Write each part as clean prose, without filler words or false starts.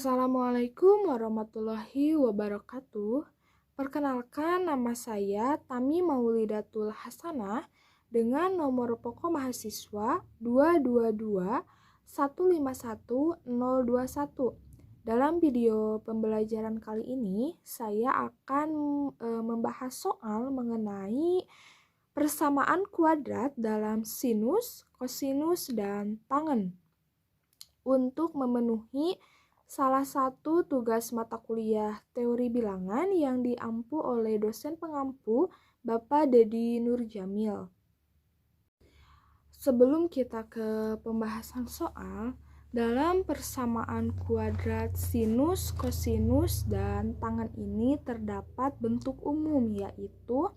Assalamualaikum warahmatullahi wabarakatuh. Perkenalkan, nama saya Tami Maulidatul Hasanah dengan nomor pokok mahasiswa 222151021. Dalam video pembelajaran kali ini, saya akan membahas soal mengenai persamaan kuadrat dalam sinus, kosinus, dan tangen. Untuk memenuhi salah satu tugas mata kuliah teori bilangan yang diampu oleh dosen pengampu Bapak Dedi Nurjamil. Sebelum kita ke pembahasan soal, dalam persamaan kuadrat sinus, kosinus, dan tangen ini terdapat bentuk umum, yaitu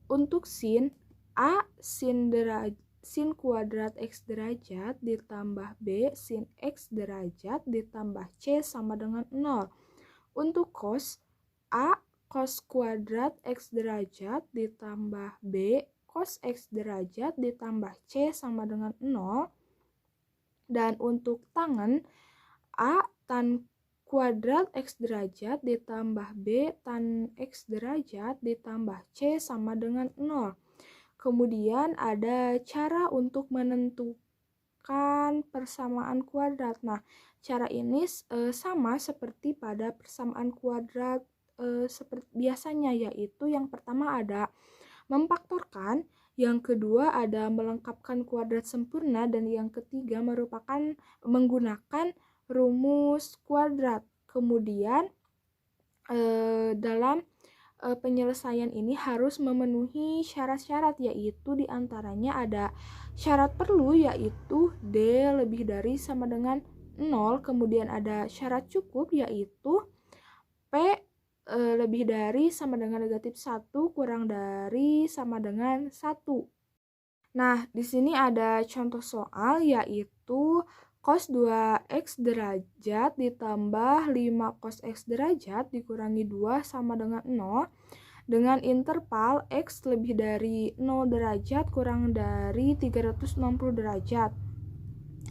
untuk sin, A sin kuadrat X derajat ditambah B sin X derajat ditambah C sama dengan 0. Untuk cos, A cos kuadrat X derajat ditambah B cos X derajat ditambah C sama dengan 0. Dan untuk tangen, A tan kuadrat X derajat ditambah B tan X derajat ditambah C sama dengan 0. Kemudian ada cara untuk menentukan persamaan kuadrat. Nah, cara ini sama seperti pada persamaan kuadrat seperti biasanya, yaitu yang pertama ada memfaktorkan, yang kedua ada melengkapkan kuadrat sempurna, dan yang ketiga merupakan menggunakan rumus kuadrat. Kemudian dalam penyelesaian ini harus memenuhi syarat-syarat, yaitu diantaranya ada syarat perlu, yaitu D lebih dari sama dengan 0. Kemudian ada syarat cukup, yaitu P lebih dari sama dengan negatif 1 kurang dari sama dengan 1. Nah, di sini ada contoh soal, yaitu cos 2x derajat ditambah 5 cos x derajat dikurangi 2 sama dengan 0 dengan interval x lebih dari 0 derajat kurang dari 360 derajat.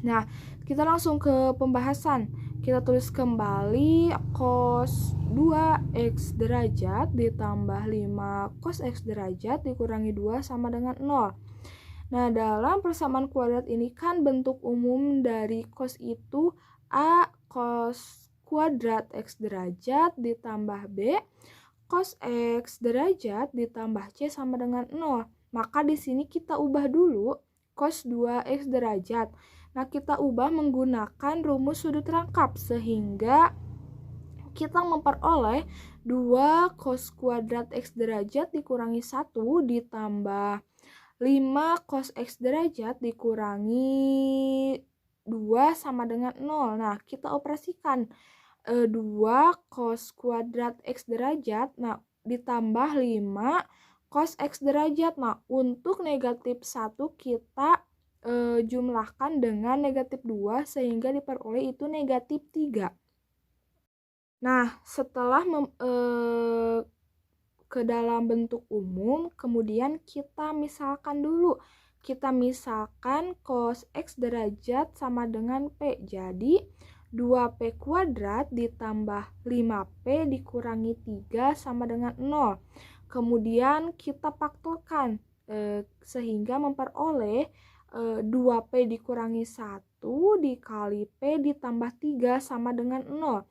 Nah, kita langsung ke pembahasan. Kita tulis kembali cos 2x derajat ditambah 5 cos x derajat dikurangi 2 sama dengan 0. Nah, dalam persamaan kuadrat ini kan bentuk umum dari cos itu A cos kuadrat X derajat ditambah B cos X derajat ditambah C sama dengan 0. Maka di sini kita ubah dulu cos 2X derajat. Nah, kita ubah menggunakan rumus sudut rangkap sehingga kita memperoleh 2 cos kuadrat X derajat dikurangi 1 ditambah 5 cos X derajat dikurangi 2 sama dengan 0. Nah, kita operasikan 2 cos kuadrat X derajat ditambah 5 cos X derajat. Nah, untuk negatif 1 kita jumlahkan dengan negatif 2 sehingga diperoleh itu negatif 3. Nah, setelah ke dalam bentuk umum, kemudian kita misalkan dulu. Kita misalkan cos X derajat sama dengan P. Jadi 2P kuadrat ditambah 5P dikurangi 3 sama dengan 0. Kemudian kita faktorkan sehingga memperoleh 2P dikurangi 1 dikali P ditambah 3 sama dengan 0.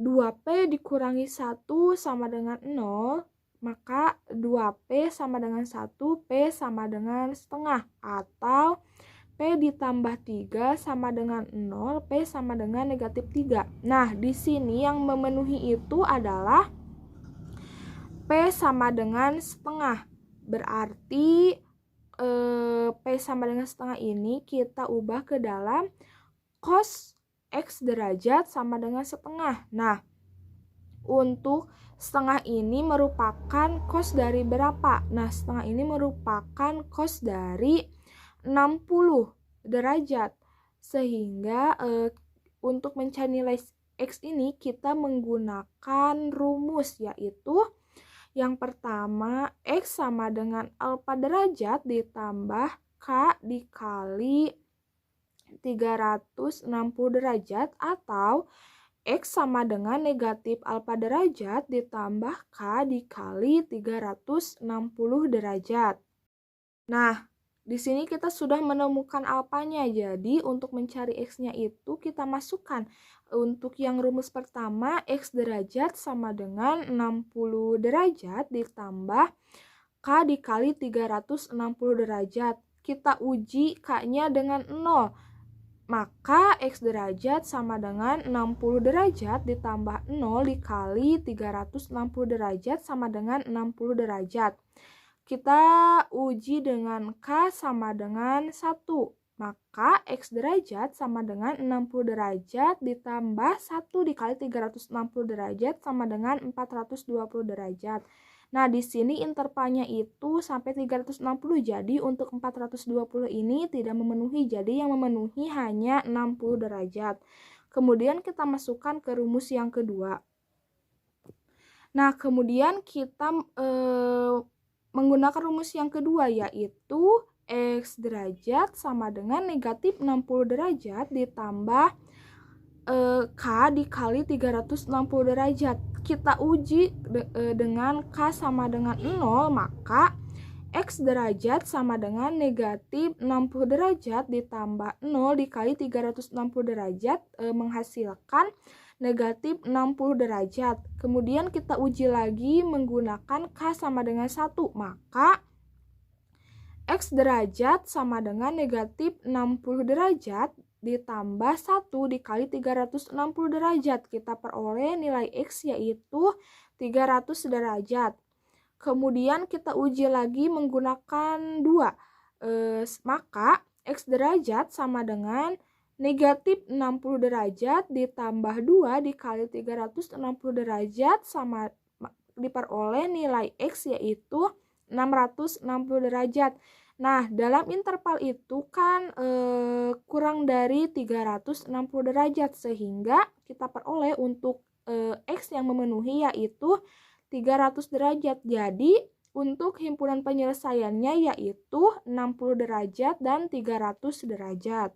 2P dikurangi 1 sama dengan 0, maka 2P sama dengan 1, P sama dengan setengah, atau P ditambah 3 sama dengan 0, P sama dengan negatif 3. Nah, di sini yang memenuhi itu adalah P sama dengan setengah. Berarti P sama dengan setengah ini kita ubah ke dalam cos X derajat sama dengan setengah. Nah, untuk setengah ini merupakan cos dari berapa? Nah, setengah ini merupakan cos dari 60 derajat. Sehingga untuk mencari nilai X ini kita menggunakan rumus, yaitu yang pertama X sama dengan alfa derajat ditambah K dikali 360 derajat, atau X sama dengan negatif alfa derajat ditambah K dikali 360 derajat. Nah, di sini kita sudah menemukan alfanya. Jadi, untuk mencari X-nya itu kita masukkan. Untuk yang rumus pertama, X derajat sama dengan 60 derajat ditambah K dikali 360 derajat. Kita uji K-nya dengan 0. Maka X derajat sama dengan 60 derajat ditambah 0 dikali 360 derajat sama dengan 60 derajat. Kita uji dengan K sama dengan 1. Maka X derajat sama dengan 60 derajat ditambah 1 dikali 360 derajat sama dengan 420 derajat. Nah, di sini intervalnya itu sampai 360. Jadi, untuk 420 ini tidak memenuhi. Jadi, yang memenuhi hanya 60 derajat. Kemudian kita masukkan ke rumus yang kedua. Nah, kemudian kita menggunakan rumus yang kedua, yaitu X derajat sama dengan negatif 60 derajat ditambah K dikali 360 derajat. Kita uji dengan K sama dengan 0, maka X derajat sama dengan negatif 60 derajat ditambah 0 dikali 360 derajat menghasilkan negatif 60 derajat. Kemudian kita uji lagi menggunakan K sama dengan 1, maka X derajat sama dengan negatif 60 derajat ditambah 1 dikali 360 derajat. Kita peroleh nilai X yaitu 300 derajat. Kemudian kita uji lagi menggunakan 2. Maka X derajat sama dengan negatif 60 derajat ditambah 2 dikali 360 derajat sama diperoleh nilai X yaitu 660 derajat. Nah, dalam interval itu kan kurang dari 360 derajat, sehingga kita peroleh untuk X yang memenuhi yaitu 300 derajat. Jadi, untuk himpunan penyelesaiannya yaitu 60 derajat dan 300 derajat.